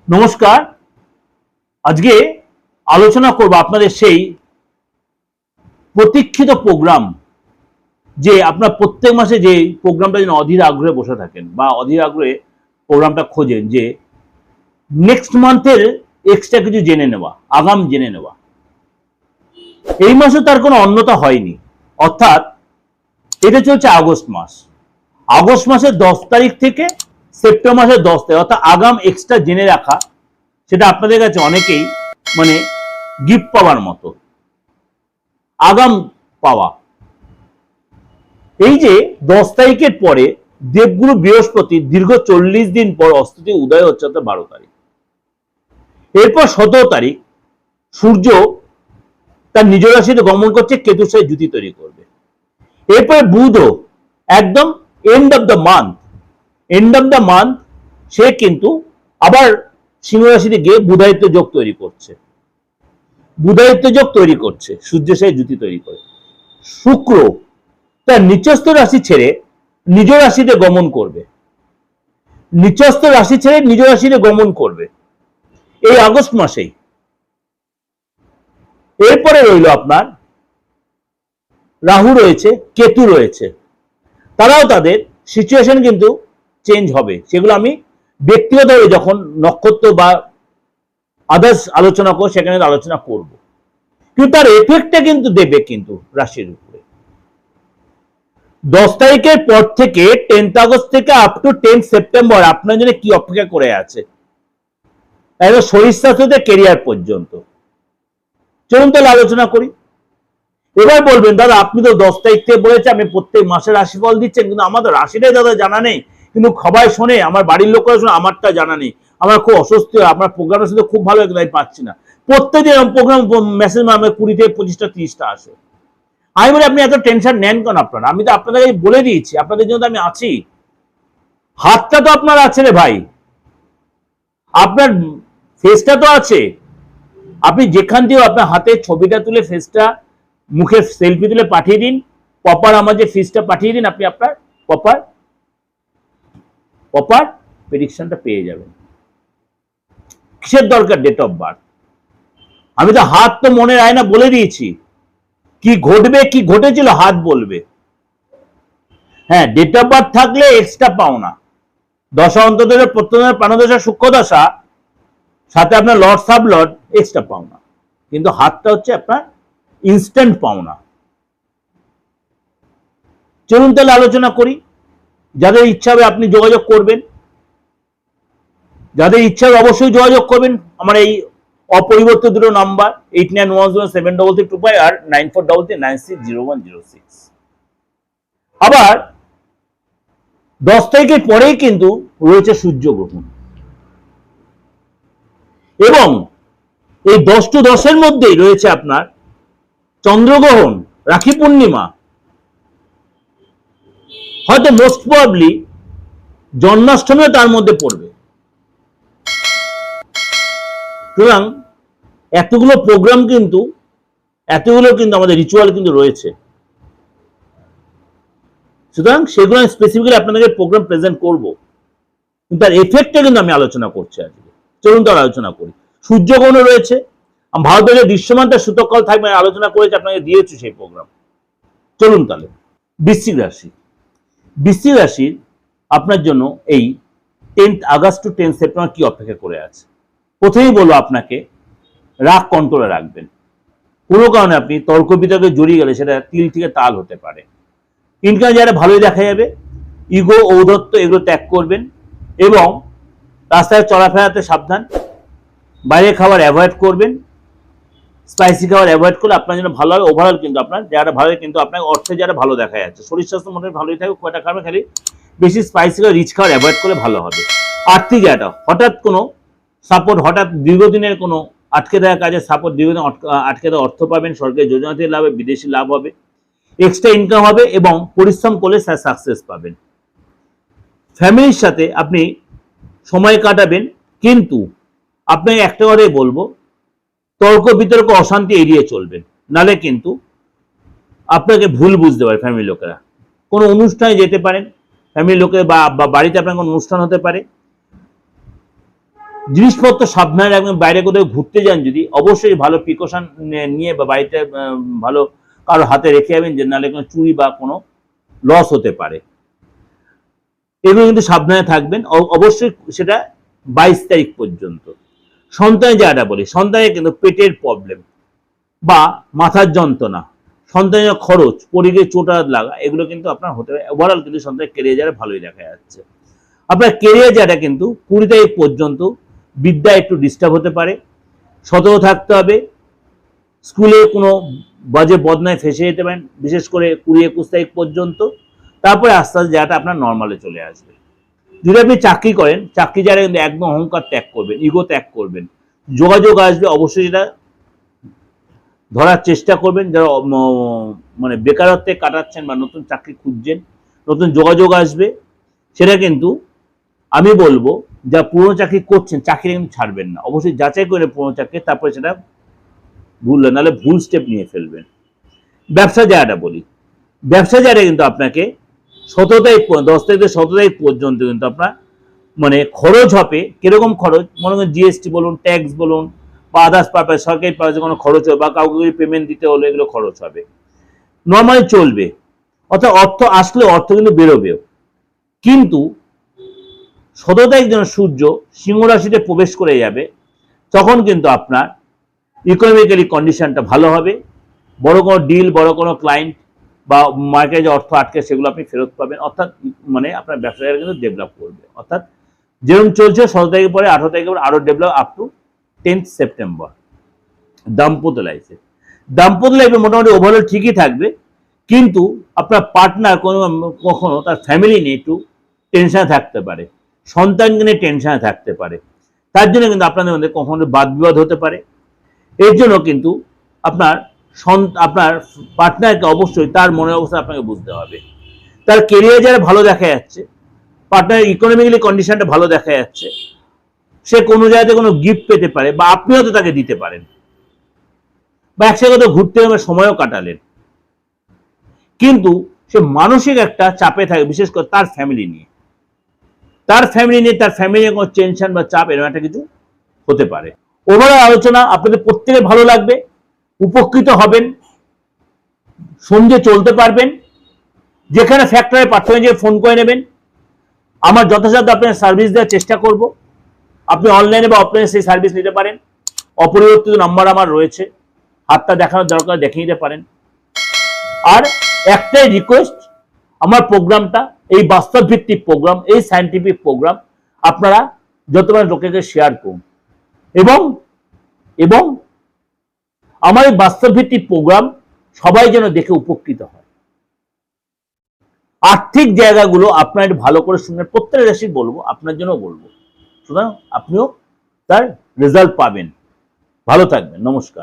নমস্কার। আজকে আলোচনা করব আপনাদের সেই প্রতীক্ষিত প্রোগ্রাম, যে আপনার প্রত্যেক মাসে যে প্রোগ্রামটা যেন অধীর আগ্রহে বসে থাকেন বা অধীর আগ্রহে প্রোগ্রামটা খোঁজেন, যে নেক্সট মান্থের এক্সট্রা কিছু জেনে নেওয়া, আগাম জেনে নেওয়া। এই মাসে তার কোনো অন্যতা হয়নি, অর্থাৎ এটা চলছে আগস্ট মাস। আগস্ট মাসের 10 তারিখ থেকে সেপ্টেম্বর মাসের 10 তারিখ, অর্থাৎ আগাম এক্সট্রা জেনে রাখা, সেটা আপনাদের কাছে অনেকেই মানে গিফট পাওয়ার মতো, আগাম পাওয়া। এই যে 10 তারিখের পরে দেবগুরু বৃহস্পতি দীর্ঘ 40 দিন পর অস্ত থেকে উদয় হচ্ছে, অর্থাৎ 12 তারিখ। এরপর 17 তারিখ সূর্য তার নিজ রাশিতে গমন করছে, কেতুর সাথে জুতি তৈরি করবে। এরপরে বুধও একদম এন্ড অফ দ্য মান্থ সে কিন্তু আবার সিংহ রাশিতে গিয়ে বুধায়িত্ব যোগ তৈরি করছে, সূর্যের সাথে জুতি তৈরি করে। শুক্র তার নিচস্থ রাশি ছেড়ে নিজ রাশিতে গমন করবে এই আগস্ট মাসেই। এরপরে রইল আপনার রাহু রয়েছে, কেতু রয়েছে, তারাও তাদের সিচুয়েশন কিন্তু চেঞ্জ হবে। সেগুলো আমি ব্যক্তিগতভাবে যখন নক্ষত্র বা আদার্স আলোচনা করব সেখানে আলোচনা করব, কিন্তু তার এফেক্টটা কিন্তু দেবে কিন্তু রাশির উপরে। 10 তারিখের পর থেকে 10 আগস্ট থেকে আপ টু 10 সেপ্টেম্বর আপনার জন্য কি অপেক্ষা করে আছে, একদম শরীর স্বাস্থ্য থেকে কেরিয়ার পর্যন্ত। চলুন তাহলে আলোচনা করি। এবার বলবেন, দাদা আপনি তো 10 তারিখ থেকে বলেছে আপনি প্রত্যেক মাসের রাশিফল দিচ্ছেন, কিন্তু আমাদের রাশিটাই দাদা জানা নেই, কিন্তু সবাই শোনে, আমার বাড়ির লোকরা শোনে, আমারটা জানা নেই, আমার খুব অস্বস্তি হয়, আপনার প্রোগ্রামের সাথে খুব ভালো তাই পাচ্ছি না। প্রত্যেকদিন প্রোগ্রাম মেসেজ আমার 20 থেকে 25টা 30টা আসে। আমি বলি আপনি এত টেনশন নেন কেন আপনারা? আমি তো আপনাদের বলে দিয়েছি, আপনাদের জন্য আমি আছি। হাতটা তো আপনার আছে রে ভাই, আপনার ফেসটা তো আছে। আপনি যেখান দিয়ে আপনার হাতের ছবিটা তুলে ফেসটা, মুখে সেলফি তুলে পাঠিয়ে দিন, প্রপার আমার যে ফিসটা পাঠিয়ে দিন, আপনি আপনার প্রপার প্রেডিকশনটা পেয়ে যাবেন। কিসের দরকার ডেট অফ বার্থ? আমি তো হাত তো মনে রায় না বলে দিয়েছি, কি ঘটবে কি ঘটেছিল হাত বলবে। হ্যাঁ, ডেট অফ বার্থ থাকলে এক্সট্রা পাওনা, দশা অন্তর্দশা প্রত্যয় প্রাণদশা সূক্ষ্ম দশা, সাথে আপনার লর্ড সাব লর্ড এক্সট্রা পাওনা, কিন্তু হাতটা হচ্ছে আপনার ইনস্ট্যান্ট পাওনা। চলুন তাহলে আলোচনা করি। যাদের ইচ্ছা হবে আপনি যোগাযোগ করবেন, যাদের ইচ্ছা হবে অবশ্যই যোগাযোগ করবেন। আমার এই অপরিবর্তিত দুটো নাম্বার 8910733325 আর 9433960106। আবার 10 তারিখের পরেই কিন্তু রয়েছে সূর্যগ্রহণ, এবং এই 10 টু 10-এর মধ্যেই রয়েছে আপনার চন্দ্রগ্রহণ, রাখি পূর্ণিমা, হয়তো মোস্ট প্রবাবলি জন্মাষ্টমীও তার মধ্যে পড়বে। সুতরাং এতগুলো প্রোগ্রাম কিন্তু, আমাদের রিচুয়াল কিন্তু রয়েছে। সুতরাং সেগুলো আমি স্পেসিফিক্যালি আপনাদেরকে প্রোগ্রাম প্রেজেন্ট করব, কিন্তু তার এফেক্টটা কিন্তু আমি আলোচনা করছি আজকে। চলুন তার আলোচনা করি। সূর্যগ্রহণ রয়েছে, ভারতের দৃশ্যমান তার সূতককাল থাকবে, আলোচনা করেছি, আপনাকে দিয়েছি সেই প্রোগ্রাম। চলুন তাহলে বৃশ্চিক রাশির আপনার জন্য এই 10 আগস্ট টু 10 সেপ্টেম্বর কি অপেক্ষা করে আছে। প্রথমেই বলবো, আপনাকে রাগ কন্ট্রোলে রাখবেন। কোনো কারণে আপনি তর্ক বিতর্কে জড়িয়ে গেলে সেটা তিল থেকে তাল হতে পারে। ইনকাম যারা ভালোই দেখা যাবে, ইগো ঔদ্ধত্য এগুলো ত্যাগ করবেন, এবং রাস্তায় চলাফেরাতে সাবধান, বাইরে খাবার অ্যাভয়েড করবেন, স্পাইসি খাবার অ্যাভয়েড করলে আপনার জন্য ভালো হবে। ওভারঅল কিন্তু আপনার যারা ভালো, কিন্তু আপনার অর্থে যারা ভালো দেখা যাচ্ছে, শরীর স্বাস্থ্য মোটামুটি ভালোই থাকবে, কয়টা খাবে, খালি বেশি স্পাইসি খাবার রিচ খাবার অ্যাভয়েড করলে ভালো হবে। আর্থিক একটা হঠাৎ কোনো সাপোর্ট, হঠাৎ দীর্ঘদিনের কোনো আটকে থাকা কাজে সাপোর্ট, দীর্ঘদিন আটকে থাকা অর্থ পাবেন, সরকারি যোজনা থেকে লাভ হবে, বিদেশি লাভ হবে, এক্সট্রা ইনকাম হবে, এবং পরিশ্রম করলে সাকসেস পাবেন। ফ্যামিলির সাথে আপনি সময় কাটাবেন, কিন্তু আপনাকে একটা কথাই বলবো, তর্ক বিতর্ক অশান্তি এড়িয়ে চলবেন, নালে কিন্তু আপনাকে ভুল বুঝতে পারে ফ্যামিলির লোকেরা। কোনো অনুষ্ঠানে যেতে পারেন ফ্যামিলির লোকের, বা বাড়িতে আপনার কোনো অনুষ্ঠান হতে পারে, জিনিসপত্র সাবধানে রাখবেন। বাইরে কোথাও ঘুরতে যান যদি, অবশ্যই ভালো প্রিকশন নিয়ে বা বাড়িতে ভালো কারো হাতে রেখে যাবেন, যে নাহলে কোনো চুরি বা কোনো লস হতে পারে। এগুলো কিন্তু সাবধানে থাকবেন অবশ্যই, সেটা 22 তারিখ পর্যন্ত। সন্তানের জায়গাটা বলি, সন্তানের কিন্তু পেটের প্রবলেম বা মাথার যন্ত্রণা, সন্তানের খরচ, পরিবেশ চোটাঘাত লাগা, এগুলো কিন্তু আপনার হতে পারে। ওভারঅল কিন্তু সন্তানের কেরিয়ার জায়গা ভালোই দেখা যাচ্ছে। আপনার কেরিয়ার জায়গাটা কিন্তু 20 তারিখ পর্যন্ত বিদ্যা একটু ডিস্টার্ব হতে পারে, সতর্ক থাকতে হবে। স্কুলে কোনো বাজে বদনায় ফেসে যেতে পারেন, বিশেষ করে 20-21 তারিখ পর্যন্ত। তারপরে আস্তে আস্তে জায়গাটা আপনার নর্মালে চলে আসবে। যদি আপনি চাকরি করেন, চাকরি জায়গায় কিন্তু একদম অহংকার ত্যাগ করবেন, ইগো ত্যাগ করবেন। যোগাযোগ আসবে, অবশ্যই সেটা ধরার চেষ্টা করবেন। যারা মানে বেকারত্বে কাটাচ্ছেন বা নতুন চাকরি খুঁজছেন, নতুন যোগাযোগ আসবে। সেটা কিন্তু আমি বলবো, যা পুরনো চাকরি করছেন, চাকরি কিন্তু ছাড়বেন না, অবশ্যই যাচাই করে পুরনো চাকরি, তারপরে সেটা ভুললেন, নাহলে ভুল স্টেপ নিয়ে ফেলবেন। ব্যবসা জায়গাটা বলি, ব্যবসা জায়গাটা কিন্তু আপনাকে 17 তারিখ 10 তারিখ থেকে 17 তারিখ পর্যন্ত কিন্তু আপনার মানে খরচ হবে। কিরকম খরচ? মনে করেন জিএসটি বলুন, ট্যাক্স বলুন, বা আদার্স পারপাস, সরকারি পারপাসে কোনো খরচ হবে, বা কাউকে যদি পেমেন্ট দিতে হলে এগুলো খরচ হবে। নর্মালি চলবে, অর্থাৎ অর্থ আসলে অর্থ কিন্তু বেরোবেও। কিন্তু 17 তারিখ যেন সূর্য সিংহ রাশিতে প্রবেশ করে যাবে, তখন কিন্তু আপনার ইকোনমিক্যালি কন্ডিশনটা ভালো হবে। বড় কোনো ডিল, বড় কোনো ক্লায়েন্ট বা মার্কেটে অর্থ আটকে, সেগুলো আপনি ফেরত পাবেন। অর্থাৎ মানে আপনার ব্যবসাটা কিন্তু ডেভেলপ করবে। অর্থাৎ যেরকম চলছে 17 তারিখের পরে 18 তারিখের পরে আরো develop up to 10th September. দাম্পত্য লাইফে, দাম্পত্য লাইফে মোটামুটি ওভারঅল ঠিকই থাকবে, কিন্তু আপনার পার্টনার কখনো তার ফ্যামিলি নিয়ে একটু টেনশনে থাকতে পারে, সন্তানকে নিয়ে টেনশনে থাকতে পারে। তার জন্য কিন্তু আপনাদের মধ্যে কখনো বাদ বিবাদ হতে পারে। এর জন্য কিন্তু আপনার পার্টনারকে অবশ্যই তার মনের অবস্থা আপনাকে বুঝতে হবে। তার কেরিয়ার যারা ভালো দেখা যাচ্ছে, পার্টনার ইকোনমিক্যালি কন্ডিশনটা ভালো দেখা যাচ্ছে, সে কোনো জায়গাতে কোনো গিফট পেতে পারে, বা আপনি হয়তো তাকে দিতে পারেন, বা একসাথে ঘুরতে সময়ও কাটালেন। কিন্তু সে মানসিক একটা চাপে থাকে, বিশেষ করে তার ফ্যামিলি নিয়ে, তার ফ্যামিলি কোনো টেনশন বা চাপ, এরকম একটা কিছু হতে পারে। ওভারঅল আলোচনা আপনাদের প্রত্যেকের ভালো লাগবে, উপকৃত হবেন, সন্ধ্যে চলতে পারবেন। যেখানে ফ্যাক্টরি পার্থক্য ফোন করে নেবেন, আমার যথাসাধ্য আপনার সার্ভিস দেওয়ার চেষ্টা করব। আপনি অনলাইনে বা অফলাইনে সেই সার্ভিস নিতে পারেন। অপরিবর্তিত নাম্বার আমার রয়েছে, হাতটা দেখানোর দরকার দেখিয়ে নিতে পারেন। আর একটাই রিকোয়েস্ট, আমার প্রোগ্রামটা এই বাস্তব ভিত্তিক প্রোগ্রাম, এই সায়েন্টিফিক প্রোগ্রাম আপনারা যতবার লোকেকে শেয়ার করুন, এবং আমার এই বাস্তব ভিত্তিক প্রোগ্রাম সবাই যেন দেখে উপকৃত হয়। আর্থিক জায়গাগুলো আপনার ভালো করে শুনবেন, প্রত্যেক রাশি বলবো, আপনার জন্য বলবো, সুতরাং আপনিও তার রেজাল্ট পাবেন। ভালো থাকবেন, নমস্কার।